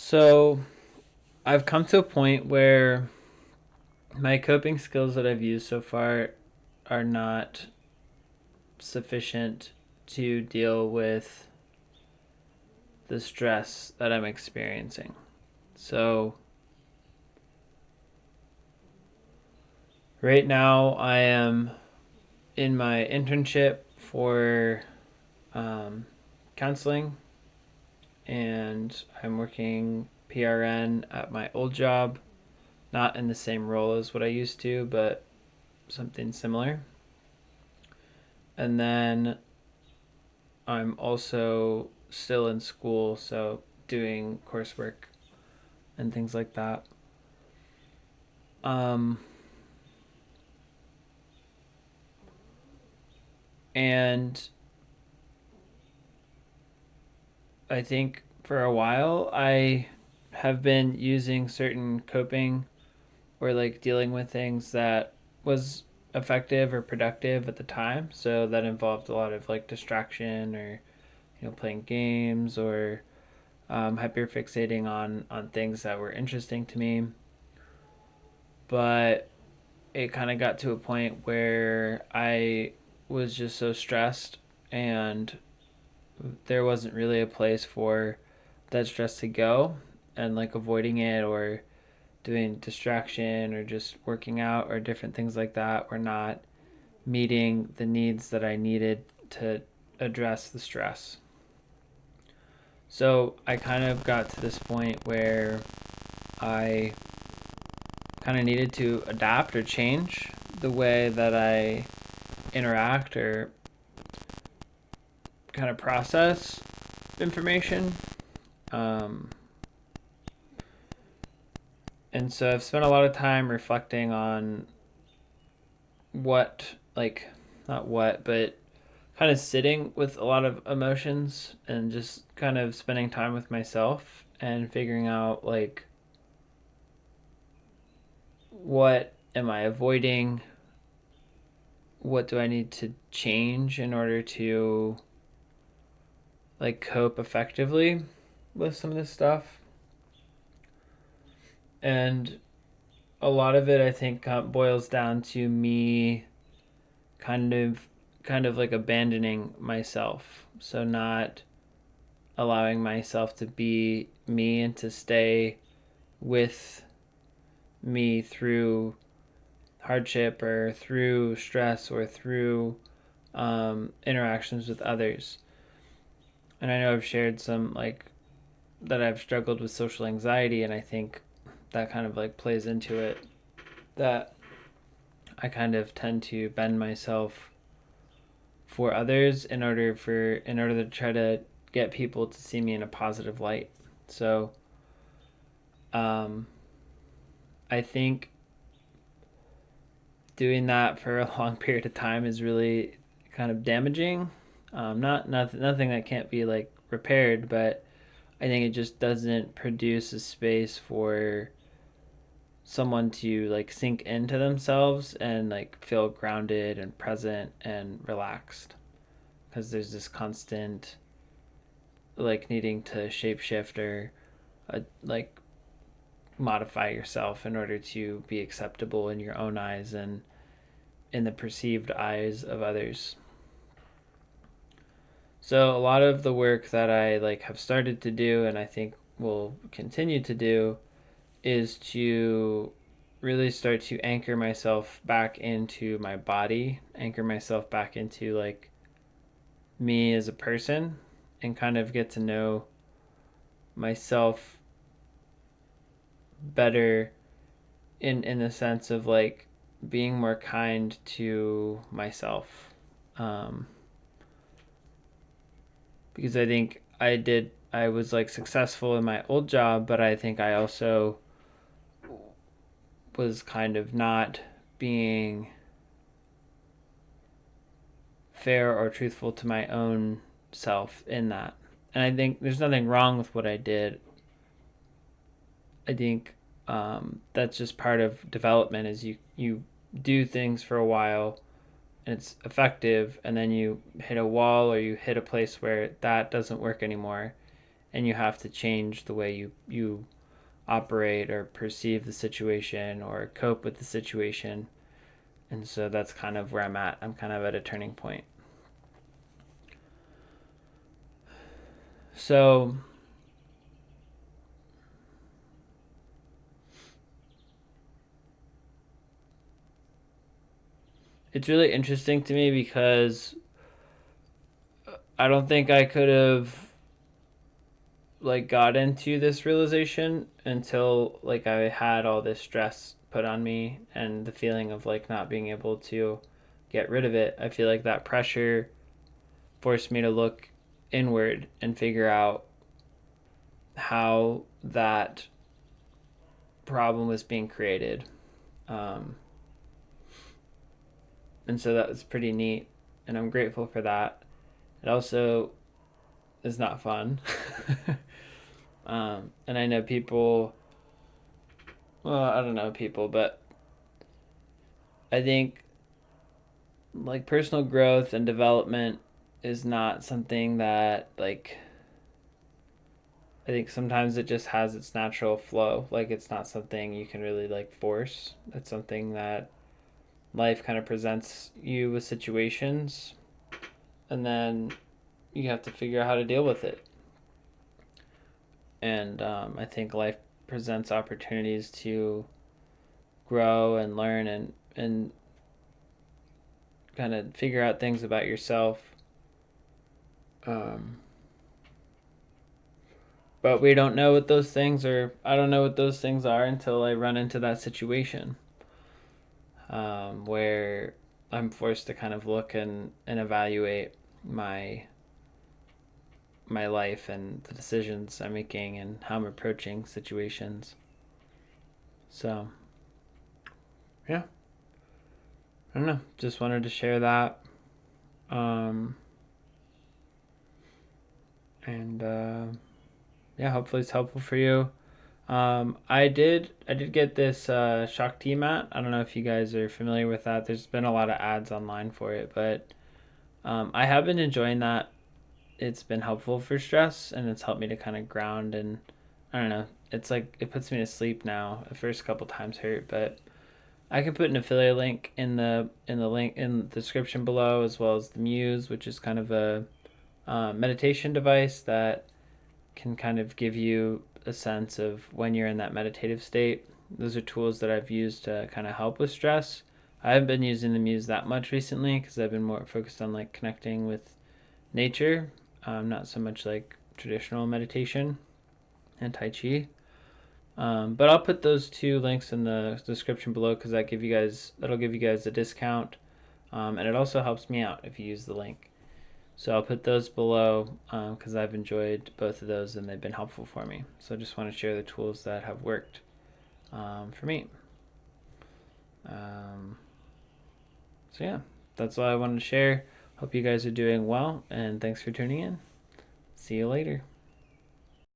So I've come to a point where my coping skills that I've used so far are not sufficient to deal with the stress that I'm experiencing. So right now I am in my internship for um, counseling, and I'm working PRN at my old job, not in the same role as what I used to, but something similar. And then I'm also still in school, so doing coursework and things like that. Um, and I think for a while I have been using certain coping or like dealing with things that was effective or productive at the time. So that involved a lot of like distraction or playing games or hyperfixating on things that were interesting to me. But it kind of got to a point where I was just so stressed, and there wasn't really a place for that stress to go, and like avoiding it or doing distraction or just working out or different things like that were not meeting the needs that I needed to address the stress. So I kind of got to this point where I kind of needed to adapt or change the way that I interact or kind of process information. Um, and so I've spent a lot of time reflecting on what, like, not what, but kind of sitting with a lot of emotions and just kind of spending time with myself and figuring out, like, what am I avoiding? What do I need to change in order to, like, cope effectively with some of this stuff? And a lot of it, I think, boils down to me kind of like abandoning myself. So not allowing myself to be me and to stay with me through hardship or through stress or through interactions with others. And I know I've shared some, like, that I've struggled with social anxiety, and I think that kind of like plays into it, that I kind of tend to bend myself for others in order to try to get people to see me in a positive light. So um, I think doing that for a long period of time is really kind of damaging. Nothing that can't be like repaired, but I think it just doesn't produce a space for someone to like sink into themselves and like feel grounded and present and relaxed, because there's this constant like needing to shapeshift or like modify yourself in order to be acceptable in your own eyes and in the perceived eyes of others. So a lot of the work that I like have started to do, and I think will continue to do, is to really start to anchor myself back into my body, anchor myself back into like me as a person, and kind of get to know myself better in the sense of like being more kind to myself. Um, because I think I was like successful in my old job, but I think I also was kind of not being fair or truthful to my own self in that. And I think there's nothing wrong with what I did. I think that's just part of development. Is you do things for a while and it's effective, and then you hit a wall or you hit a place where that doesn't work anymore, and you have to change the way you operate or perceive the situation or cope with the situation. And so that's kind of where I'm at. I'm kind of at a turning point. So it's really interesting to me because I don't think I could have like got into this realization until like I had all this stress put on me and the feeling of like not being able to get rid of it. I feel like that pressure forced me to look inward and figure out how that problem was being created. Um, and so that was pretty neat, and I'm grateful for that. It also is not fun. And I know people, well, I don't know people, but I think like personal growth and development is not something that like I think sometimes it just has its natural flow. Like it's not something you can really like force. It's something that life kind of presents you with situations, and then you have to figure out how to deal with it. And I think life presents opportunities to grow and learn and kind of figure out things about yourself. Um, but we don't know what those things are. I don't know what those things are until I run into that situation where I'm forced to kind of look and evaluate my my life and the decisions I'm making and how I'm approaching situations. So, yeah, I don't know. Just wanted to share that. Um, and yeah, hopefully it's helpful for you. I did get this shock tea mat. I don't know if you guys are familiar with that. There's been a lot of ads online for it, but I have been enjoying that. It's been helpful for stress, and it's helped me to kind of ground, and I don't know. It's like it puts me to sleep now. The first couple times hurt, but I can put an affiliate link in the link in the description below, as well as the Muse, which is kind of a meditation device that can kind of give you a sense of when you're in that meditative state. Those are tools that I've used to kind of help with stress. I haven't been using the Muse that much recently because I've been more focused on like connecting with nature, not so much like traditional meditation and Tai Chi. But I'll put those two links in the description below because that'll give you guys a discount, and it also helps me out if you use the link. So I'll put those below because I've enjoyed both of those and they've been helpful for me. So I just want to share the tools that have worked for me. Um, so yeah, that's all I wanted to share. Hope you guys are doing well, and thanks for tuning in. See you later.